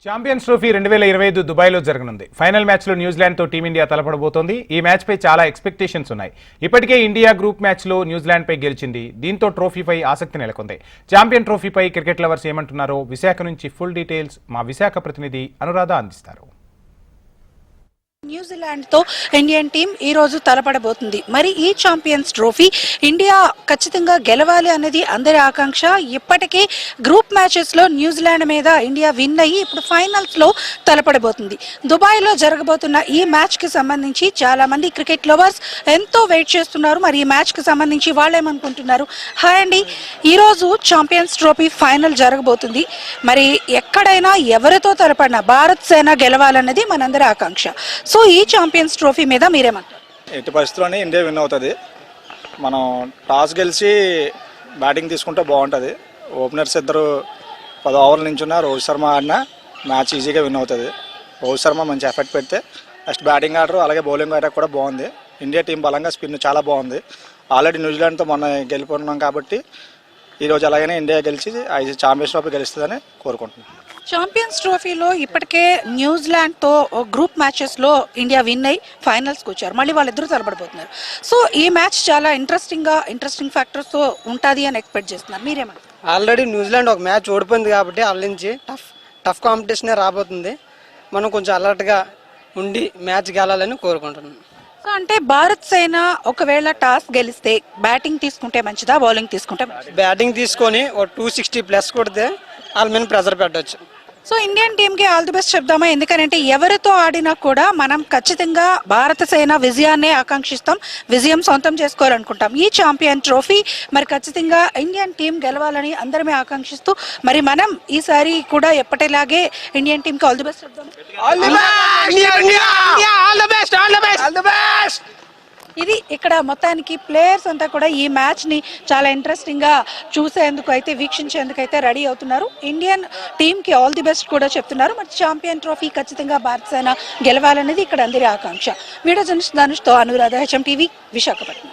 Champions trophy 2025 దుబాయ్లో జరగనుంది. Final మ్యాచ్లో న్యూజిలాండ్తో టీమిండియా తలపడబోతోంది. ఈ మ్యాచ్పై చాలా ఎక్స్పెక్టేషన్స్ ఉన్నాయి. ఇప్పటికే ఇండియా గ్రూప్ మ్యాచ్లో న్యూజిలాండ్పై గెలిచింది. దీంతో ట్రోఫీపై ఆసక్తి నెలకొంది. ఛాంపియన్ ట్రోఫీపై క్రికెట్ లవర్స్ ఏమంటున్నారో విశాఖ నుంచి ఫుల్ డీటెయిల్స్ మా విశాఖ ప్రతినిధి అనురాధ అందిస్తారు. న్యూజిలాండ్ తో ఇండియన్ టీం ఈ రోజు తలపడబోతుంది. మరి ఈ ఛాంపియన్స్ ట్రోఫీ ఇండియా ఖచ్చితంగా గెలవాలి అనేది అందరి ఆకాంక్ష. ఇప్పటికే గ్రూప్ మ్యాచెస్ లో న్యూజిలాండ్ మీద ఇండియా విన్ అయ్యి ఇప్పుడు ఫైనల్స్ లో తలపడబోతుంది. దుబాయ్ లో జరగబోతున్న ఈ మ్యాచ్ కి సంబంధించి చాలా మంది క్రికెట్ లవర్స్ ఎంతో వెయిట్ చేస్తున్నారు. మరి ఈ మ్యాచ్ కి సంబంధించి వాళ్ళు ఏమనుకుంటున్నారు? హాయ్ అండి, ఈ రోజు ఛాంపియన్స్ ట్రోఫీ ఫైనల్ జరగబోతుంది. మరి ఎక్కడైనా ఎవరితో తలపడినా భారత్ సేన గెలవాలన్నది మనందరి ఆకాంక్ష. సో ఈ ఛాంపియన్స్ ట్రోఫీ మీద మీరేమంటారు? ఎట్టి పరిస్థితుల్లోనే ఇండియా విన్ అవుతుంది. మనం టాస్ గెలిచి బ్యాటింగ్ తీసుకుంటే బాగుంటుంది. ఓపెనర్స్ ఇద్దరు 10 ఓవర్ల నుంచి ఉన్న రోహిత్ శర్మ ఆడినా మ్యాచ్ ఈజీగా విన్ అవుతుంది. రోహిత్ శర్మ మంచి ఎఫెక్ట్ పెడితే నెక్స్ట్ బ్యాటింగ్ ఆర్డర్ అలాగే బౌలింగ్ ఆర్డర్ కూడా బాగుంది. ఇండియా టీం బలంగా స్పిన్ చాలా బాగుంది. ఆల్రెడీ న్యూజిలాండ్తో మొన్న గెలిపోతున్నాం కాబట్టి ఈరోజు అలాగనే ఇండియా గెలిచి ఛాంపియన్స్ ట్రోఫీ గెలుస్తుందని కోరుకుంటున్నాం. ఛాంపియన్స్ ట్రోఫీలో ఇప్పటికే న్యూజిలాండ్తో గ్రూప్ మ్యాచెస్లో ఇండియా విన్ అయ్యి ఫైనల్స్కి వచ్చారు. మళ్ళీ వాళ్ళిద్దరూ తలపడిపోతున్నారు. సో ఈ మ్యాచ్ చాలా ఇంట్రెస్టింగ్ ఫ్యాక్టర్స్తో ఉంటుంది అని ఎక్స్పెక్ట్ చేస్తున్నారు. మీరేమంటారు? ఆల్రెడీ న్యూజిలాండ్ ఒక మ్యాచ్ ఓడిపోయింది కాబట్టి వాళ్ళ నుంచి టఫ్ కాంపిటీషనే రాబోతుంది. మనం కొంచెం అలర్ట్గా ఉండి మ్యాచ్ గెలాలని కోరుకుంటున్నాం. సో అంటే భారత్ సేన ఒకవేళ టాస్ గెలిస్తే బ్యాటింగ్ తీసుకుంటే మంచిదా, బౌలింగ్ తీసుకుంటే మంచిదా? బ్యాటింగ్ తీసుకొని ఒక 260+ కొడితే వాళ్ళ మీద ప్రెజర్ పెట్టవచ్చు. సో ఇండియన్ టీంకి ఆల్ ది బెస్ట్ చెప్దామా? ఎందుకంటే ఎవరితో ఆడినా కూడా మనం ఖచ్చితంగా భారత సేన విజయాన్నే ఆకాంక్షిస్తాం, విజయం సొంతం చేసుకోవాలనుకుంటాం. ఈ ఛాంపియన్ ట్రోఫీ మరి ఖచ్చితంగా ఇండియన్ టీం గెలవాలని అందరమే ఆకాంక్షిస్తూ మరి మనం ఈసారి కూడా ఎప్పటిలాగే ఇండియన్ టీంకి ఆల్ ది బెస్ట్ చెప్దాం. ఇది ఇక్కడ మొత్తానికి ప్లేయర్స్ అంతా కూడా ఈ మ్యాచ్ని చాలా ఇంట్రెస్టింగ్గా చూసేందుకు అయితే వీక్షించేందుకు అయితే రెడీ అవుతున్నారు. ఇండియన్ టీంకి ఆల్ ది బెస్ట్ కూడా చెప్తున్నారు. మరి ఛాంపియన్ ట్రోఫీ ఖచ్చితంగా భారత సేన గెలవాలనేది ఇక్కడ అందరి ఆకాంక్ష. వీడియో జర్నలిస్ట్ ధనుష్తో అనురాధ, HM TV, విశాఖపట్నం.